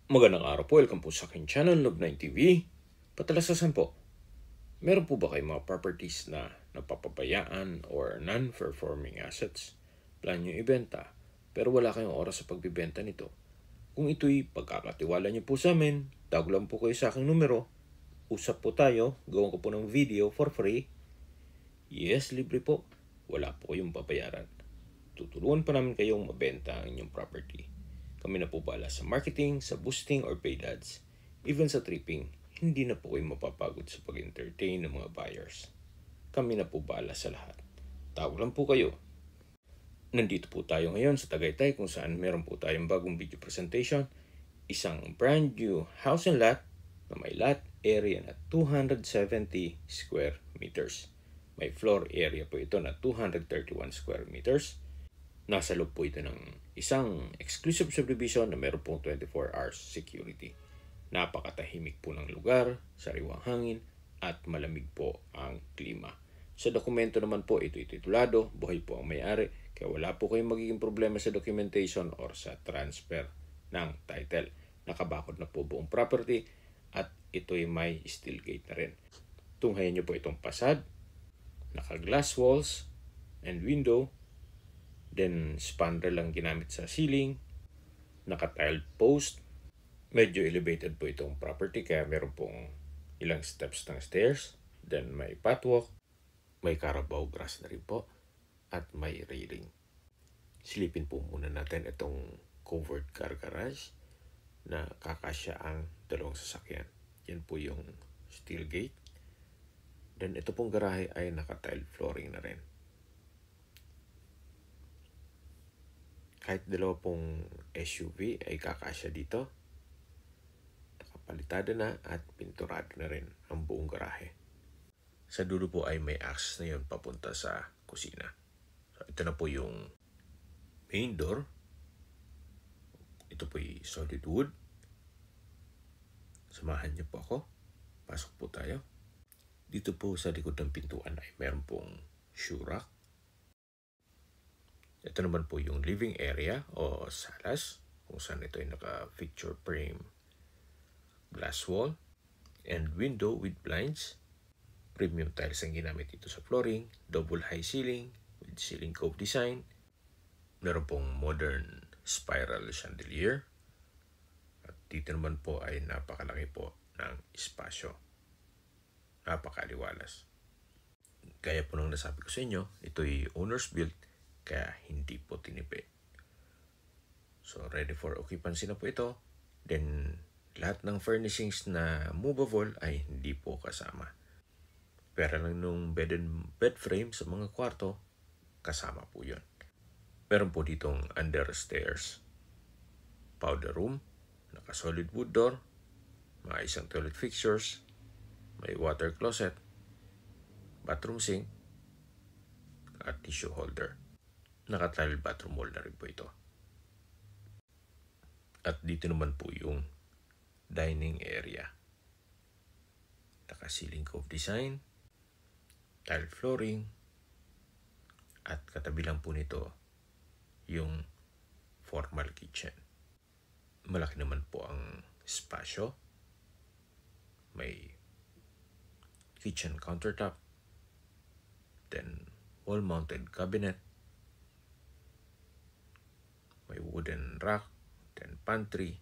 Magandang araw po, welcome po sa aking channel, Love9 TV. Patalasasan po, meron po ba kayong mga properties na napapabayaan or non-performing assets? Plan nyo ibenta, pero wala kayong oras sa pagbibenta nito. Kung ito'y pagkakatiwala nyo po sa amin, tawag lang po kayo sa aking numero. Usap po tayo, gawin ko po ng video for free. Yes, libre po. Wala po kayong babayaran. Tutulungan pa namin kayong mabenta ang inyong property. Kami na po bahala sa marketing, sa boosting or paid ads. Even sa tripping, hindi na po kayo mapapagod sa pag-entertain ng mga buyers. Kami na po bahala sa lahat. Tawag lang po kayo. Nandito po tayo ngayon sa Tagaytay kung saan meron po tayong bagong video presentation. Isang brand new house and lot na may lot area na 270 square meters. May floor area po ito na 231 square meters. Nasa loob po ito ng isang exclusive subdivision na meron pong 24 hours security. Napakatahimik po ng lugar, sariwang hangin, at malamig po ang klima. Sa dokumento naman po, ito'y titulado, buhay po ang may-ari, kaya wala po kayong magiging problema sa documentation or sa transfer ng title. Nakabakod na po buong property at ito'y may steel gate na rin. Tunghayan nyo po itong fasad, naka-glass walls and window, then spandrel lang ginamit sa ceiling, naka-tiled post, medyo elevated po itong property kaya meron pong ilang steps ng stairs, then may pathwalk, may Carabao grass na rin po, at may railing. Silipin po muna natin itong covered car garage na kakasya ang dalawang sasakyan. Yan po yung steel gate. Then ito pong garahe ay naka-tile flooring na rin. Kahit dalawa pong SUV ay kakasya dito. Nakapalitada na at pinturado na rin ang buong garahe. Sa dulo po ay may access na yun papunta sa kusina. So, ito na po yung main door. Ito po ay solid wood. Samahan niyo po ako. Pasok po tayo. Dito po sa likod ng pintuan ay meron pong shoe rack. Ito naman po yung living area o salas kung saan ito ay naka-picture frame glass wall and window with blinds. Premium tiles ang ginamit dito sa flooring, double high ceiling with ceiling cove design. Meron pong modern spiral chandelier. At dito naman po ay napakalaki po ng espasyo. Napakaliwalas. Gaya po nung nasabi ko sa inyo, ito'y owner's built kaya hindi po tinipid. So ready for occupancy na po ito. Then lahat ng furnishings na movable ay hindi po kasama. Pero lang nung bed frame sa mga kwarto, kasama po yun. Meron po ditong under stairs, powder room, naka-solid wood door, mga isang toilet fixtures, may water closet, bathroom sink, at tissue holder. Naka-tile bathroom wall na rin po ito. At dito naman po yung dining area. Naka-ceiling cove design, tile flooring, at katabi lang po nito yung formal kitchen. Malaki naman po ang espasyo. May kitchen countertop, then wall-mounted cabinet, may wooden rack, then pantry.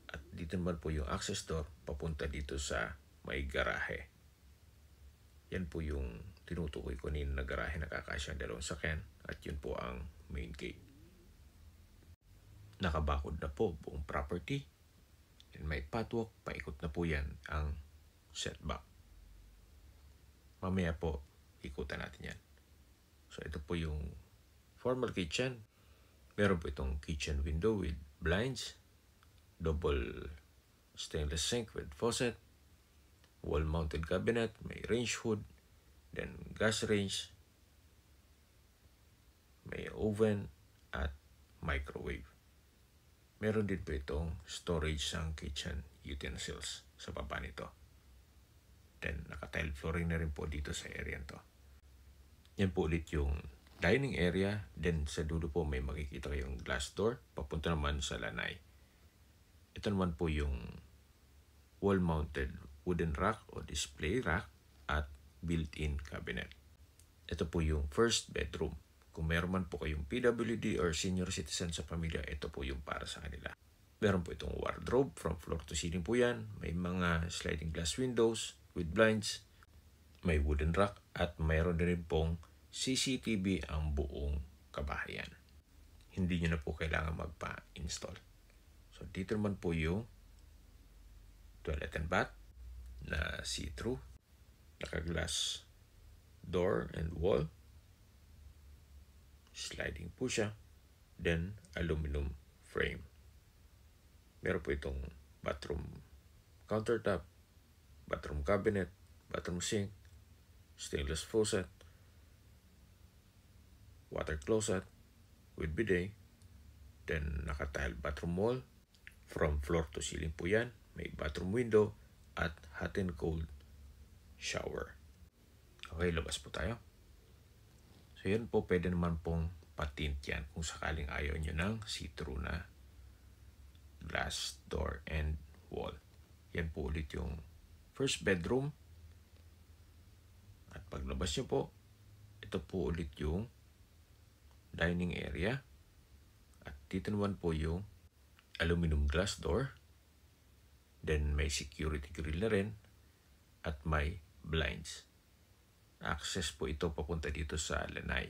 At dito naman po yung access door papunta dito sa may garahe. Yan po yung tinutukoy ko nila na garahe na kakasya ang dalawang sakyan at yun po ang main gate. Nakabakod na po buong property. Then may pathwalk, paikot na po yan ang setback. Mamaya po, ikutan natin yan. So ito po yung formal kitchen. Meron po itong kitchen window with blinds, double stainless sink with faucet, wall-mounted cabinet, may range hood, then gas range, may oven at microwave. Meron din po itong storage ng kitchen utensils sa baba nito. Then naka-tile flooring na rin po dito sa area to. Yan po ulit yung dining area. Then sa dulo po may makikita kayong glass door papunta naman sa lanay. Ito naman po yung wall-mounted wooden rack o display rack at built-in cabinet. Ito po yung first bedroom. Kung meron man po kayong PWD or senior citizen sa pamilya, ito po yung para sa kanila. Meron po itong wardrobe from floor to ceiling po yan. May mga sliding glass windows with blinds. May wooden rack at mayroon din pong CCTV ang buong kabahayan. Hindi nyo na po kailangan magpa-install. So dito naman po yung toilet and bath na see-through. Naka-glass door and wall. Sliding po siya. Then aluminum frame. Meron po itong bathroom countertop, bathroom cabinet, bathroom sink, stainless faucet, water closet with bidet, then naka-tile bathroom wall. From floor to ceiling po yan. May bathroom window at hot and cold shower. Okay, labas po tayo. So yan po, pwede naman pong patint yan kung sakaling ayaw nyo ng see-through na glass door and wall. Yan po ulit yung first bedroom. At paglabas nyo po, ito po ulit yung dining area. At dito naman po yung aluminum glass door. Then may security grill na rin. At may blinds. Access po ito papunta dito sa lanay.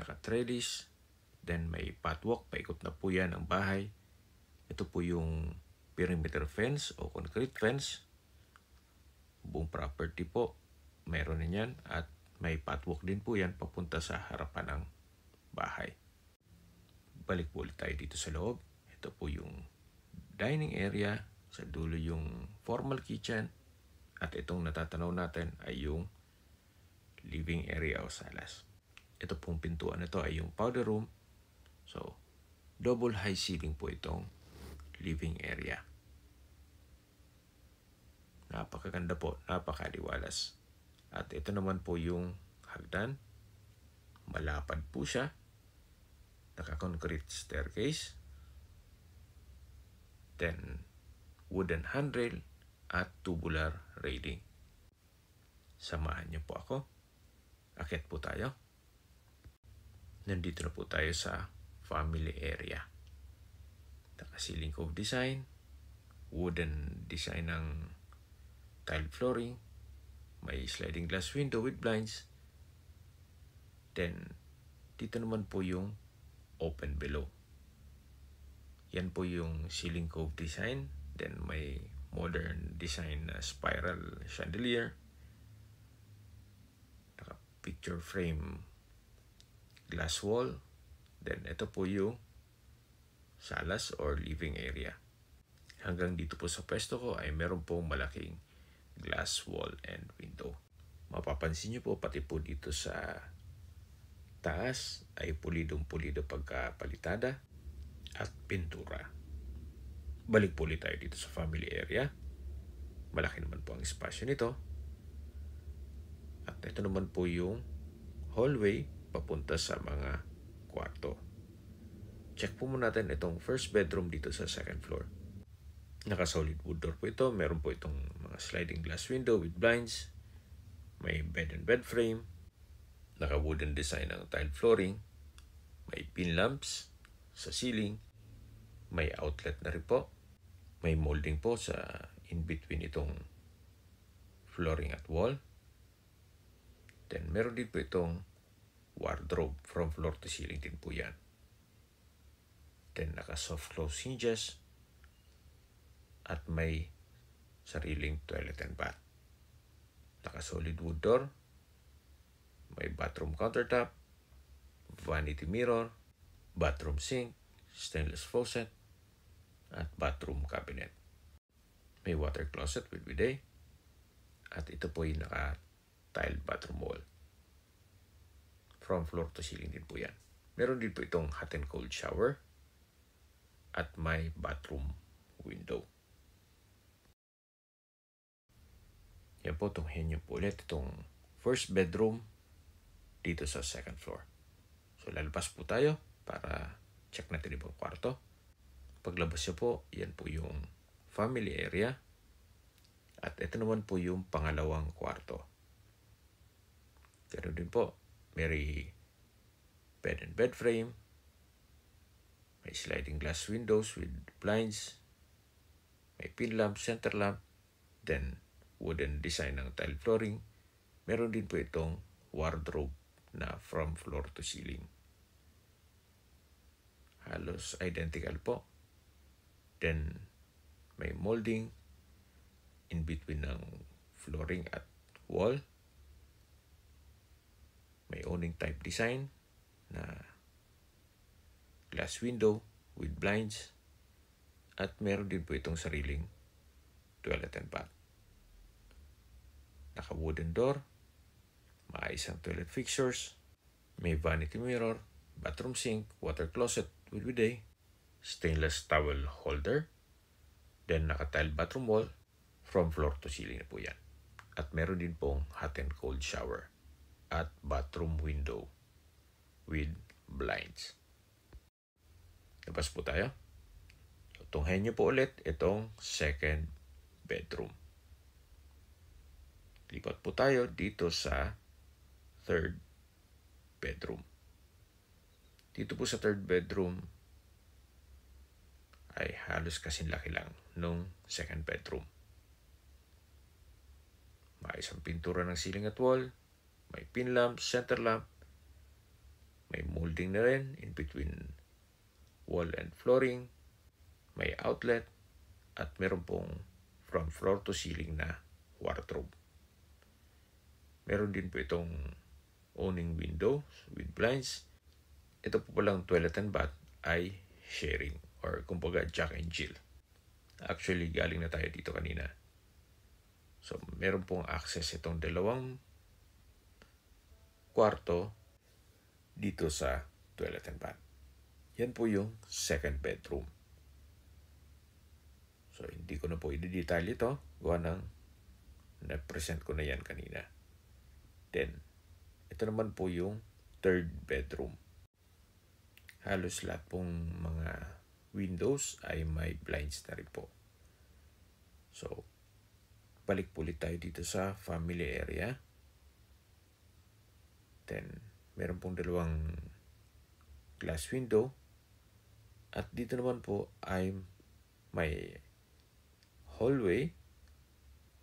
Naka-trellis. Then may pathwalk. Paikot na po yan ang bahay. Ito po yung perimeter fence o concrete fence. Buong property po. Meron na yan. At may pathwalk din po yan papunta sa harapan ng bahay. Balik po ulit tayo dito sa loob. Ito po yung dining area. Sa dulo yung formal kitchen. At itong natatanaw natin ay yung living area o salas. Ito pong pintuan na ito ay yung powder room. So, double high ceiling po itong living area. Napakaganda po, napakaliwalas. At ito naman po yung hagdan. Malapad po siya. Naka-concrete staircase. Then, wooden handrail at tubular railing. Samahan niyo po ako. Akyat po tayo. Nandito na po tayo sa family area. Naka-ceiling cove design. Wooden design ng tile flooring. May sliding glass window with blinds. Then, dito naman po yung open below. Yan po yung ceiling cove design. Then may modern design na spiral chandelier. Naka-picture frame glass wall. Then ito po yung salas or living area. Hanggang dito po sa pwesto ko ay meron pong malaking glass wall and window. Mapapansin nyo po pati po dito sa taas ay pulidong-pulido pagkapalitada at pintura. Balik po ulit tayo dito sa family area. Malaki naman po ang espasyo nito. At ito naman po yung hallway papunta sa mga kwarto. Check po muna natin itong first bedroom dito sa second floor. Naka-solid wood door po ito. Meron po itong mga sliding glass window with blinds. May bed and bed frame. Naka-wooden design ng tile flooring. May pin lamps sa ceiling. May outlet na rin po. May molding po sa in-between itong flooring at wall. Then meron din po itong wardrobe from floor to ceiling din po yan. Then naka-soft close hinges. At may sariling toilet and bath. Naka-solid wood door. May bathroom countertop, vanity mirror, bathroom sink, stainless faucet, at bathroom cabinet. May water closet with bidet. At ito po yung naka-tiled bathroom wall. From floor to ceiling din po yan. Meron din po itong hot and cold shower. At may bathroom window. Yan po, tunghin nyo po ulit itong first bedroom. dito sa second floor. So lalabas po tayo para check natin yung kwarto. Paglabas niyo po, yan po yung family area. At ito naman po yung pangalawang kwarto. Ganun din po, may bed and bed frame, may sliding glass windows with blinds, may pin lamp, center lamp, then wooden design ng tile flooring. Meron din po itong wardrobe na from floor to ceiling. Halos identical po. Then may molding in between ng flooring at wall. May awning type design na glass window with blinds. At meron din po itong sariling toilet and bath. Naka-wooden door, maayos ang toilet fixtures, may vanity mirror, bathroom sink, water closet with bidet, stainless towel holder, then naka-tile bathroom wall, from floor to ceiling na po yan. At meron din pong hot and cold shower at bathroom window with blinds. Labas po tayo. Tunghayin niyo po ulit itong second bedroom. Lipat po tayo dito sa third bedroom. Dito po sa third bedroom ay halos kasing laki lang nung second bedroom. Maayos ang pintura ng ceiling at wall, may pin lamp, center lamp, may molding na rin in between wall and flooring, may outlet, at meron pong from floor to ceiling na wardrobe. Meron din po itong awning window with blinds. Ito po palang toilet and bath ay sharing or kumbaga Jack and Jill. Actually, galing na tayo dito kanina. So, meron pong access itong dalawang kwarto dito sa toilet and bath. Yan po yung second bedroom. So, hindi ko na po i-detail ito. Gawa ng na-present ko na yan kanina. Then, ito naman po yung third bedroom. Halos lahat pong mga windows ay may blinds na rin po. So, balik po ulit tayo dito sa family area. Then, meron pong dalawang glass window. At dito naman po ay may hallway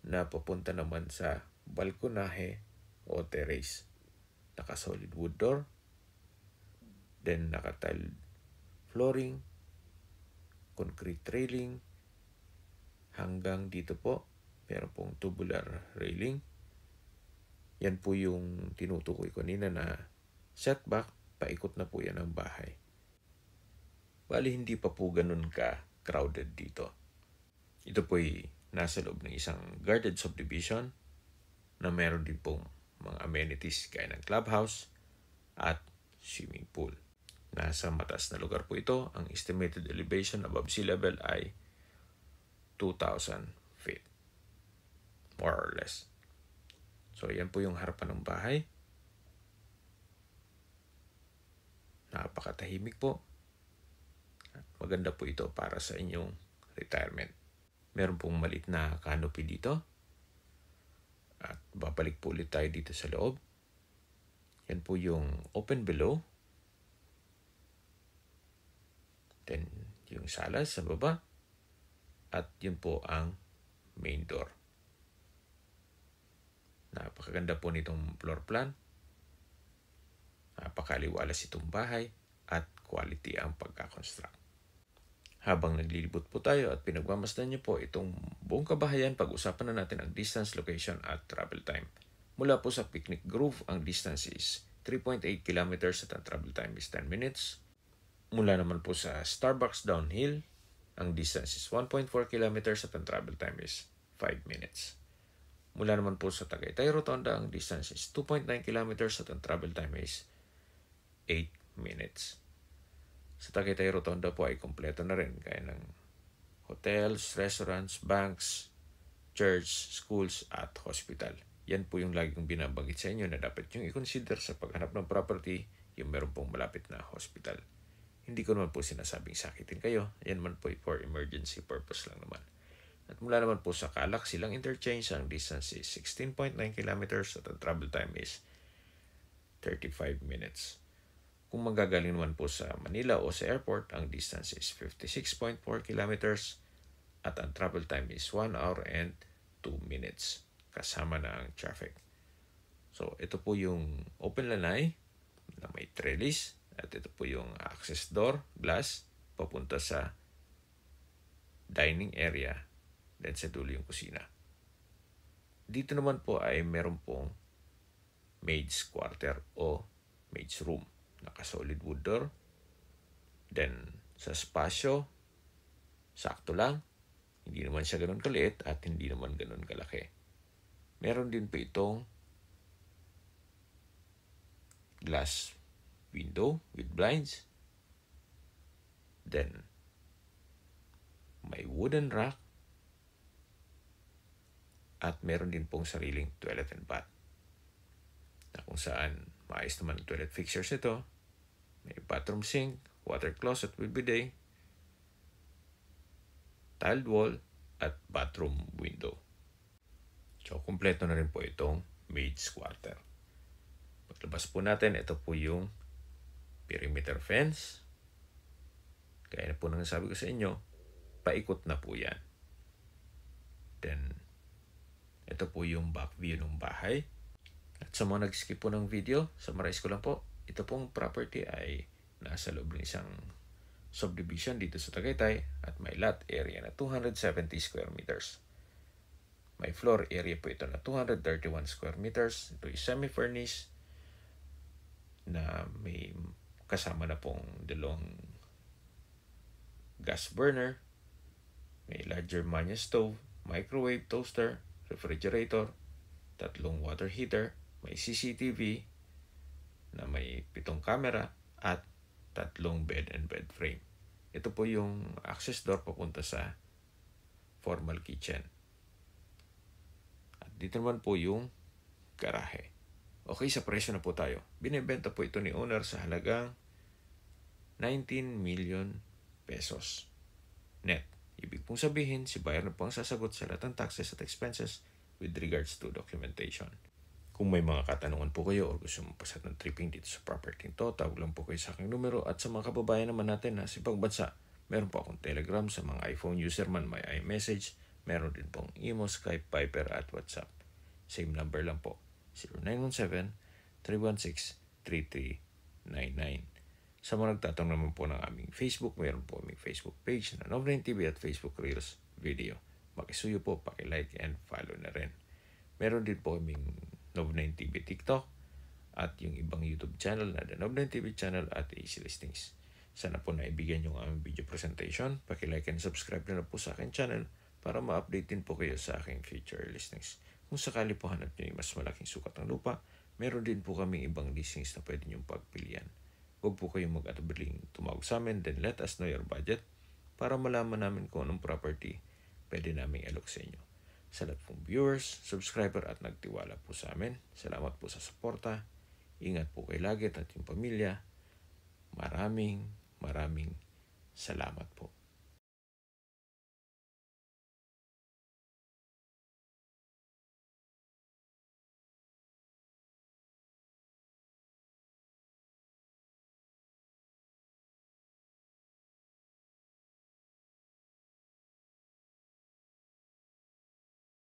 na papunta naman sa balkonahe o terrace. Naka-solid wood door. Then, naka-tile flooring, concrete railing. Hanggang dito po, meron pong tubular railing. Yan po yung tinutukoy ko kanina na setback. Paikot na po yan ang bahay. Bali, hindi pa po ganun ka-crowded dito. Ito po'y nasa loob ng isang guarded subdivision na meron din pong mga amenities gaya ng clubhouse at swimming pool. Nasa mataas na lugar po ito. Ang estimated elevation above sea level ay 2,000 feet. More or less. So, yan po yung harapan ng bahay. Napakatahimik po. Maganda po ito para sa inyong retirement. Meron pong maliit na canopy dito. At babalik po ulit tayo dito sa loob. Yan po yung open below. Then, yung sala sa baba. At yun po ang main door. Napakaganda po nitong floor plan. Napakaliwalas itong bahay at quality ang pagkakonstruct. Habang naglilibot po tayo at pinagmamasdan niyo po itong buong kabahayan, pag-usapan na natin ang distance, location at travel time. Mula po sa Picnic Grove, ang distance is 3.8 kilometers at ang travel time is 10 minutes. Mula naman po sa Starbucks Downhill, ang distance is 1.4 kilometers at ang travel time is 5 minutes. Mula naman po sa Tagaytay Rotonda, ang distance is 2.9 kilometers at ang travel time is 8 minutes. Sa Tagaytay Rotonda po ay kompleto na rin kaya ng hotels, restaurants, banks, church, schools at hospital. Yan po yung lagi kong binabanggit sa inyo na dapat yung i-consider sa paghanap ng property yung meron pong malapit na hospital. Hindi ko naman po sinasabing sakitin kayo. Yan man po for emergency purpose lang naman. At mula naman po sa Calac Silang Interchange, ang distance is 16.9 kilometers at ang travel time is 35 minutes. Kung manggagaling naman po sa Manila o sa airport, ang distance is 56.4 kilometers at ang travel time is 1 hour and 2 minutes kasama na ang traffic. So, ito po yung open lanai na may trellis at ito po yung access door, glass, papunta sa dining area, then sa dulo yung kusina. Dito naman po ay meron pong maid's quarter o maid's room. Naka-solid wood door. Then, sa spasyo, sakto lang. Hindi naman siya ganun kaliit at hindi naman ganun kalaki. Meron din po itong glass window with blinds. Then, may wooden rack. At meron din pong sariling toilet and bath. Na kung saan maayos naman ang toilet fixtures nito. May bathroom sink, water closet with bidet, tiled wall, at bathroom window. So, kumpleto na rin po itong maid's quarter. Paglabas po natin, ito po yung perimeter fence. Kaya na po nang sabi ko sa inyo, paikot na po yan. Then, ito po yung back view ng bahay. At sa mga nag-skip po ng video, summarize ko lang po, ito pong property ay nasa loob ng isang subdivision dito sa Tagaytay at may lot area na 270 square meters. May floor area po ito na 231 square meters. Ito ay semi-furnished na may kasama na pong dalawang gas burner, may larger manya stove, microwave, toaster, refrigerator, 3 water heater, may CCTV na may 7 camera at 3 bed and bed frame. Ito po yung access door papunta sa formal kitchen. At dito naman po yung garahe. Okay, sa presyo na po tayo. Binibenta po ito ni owner sa halagang 19 million pesos net. Ibig pong sabihin, si buyer na po ang sasagot sa lahat ng taxes at expenses with regards to documentation. Kung may mga katanungan po kayo o gusto mo pasat ng tripping dito sa property ito, tawag lang po kayo sa aking numero. At sa mga kababayan naman natin na sa ibang bansa, meron po akong Telegram. Sa mga iPhone user man, may iMessage. Meron din pong Imo, Skype, Viber at WhatsApp. Same number lang po, 0917-316-3399. Sa mga nagtatanong naman po ng aming Facebook, meron po aming Facebook page na Nov9 TV at Facebook Reels video. Makisuyo po, paki-like and follow na rin. Meron din po aming Nov9 TV TikTok at yung ibang YouTube channel na The Nov9 TV channel at AC Listings. Sana po naibigyan yung aming video presentation. Paki-like and subscribe na po sa aking channel para ma-update din po kayo sa aking future listings. Kung sakali po hanap nyo yung mas malaking sukat ng lupa, meron din po kaming ibang listings na pwede nyong pagpilian. Huwag po kayong mag-atubiling tumawag sa amin, then let us know your budget para malaman namin kung anong property pwede namin alok sa inyo. Sa lahat pong viewers, subscriber at nagtiwala po sa amin, salamat po sa suporta. Ingat po kayo lagi at yung pamilya. Maraming salamat po.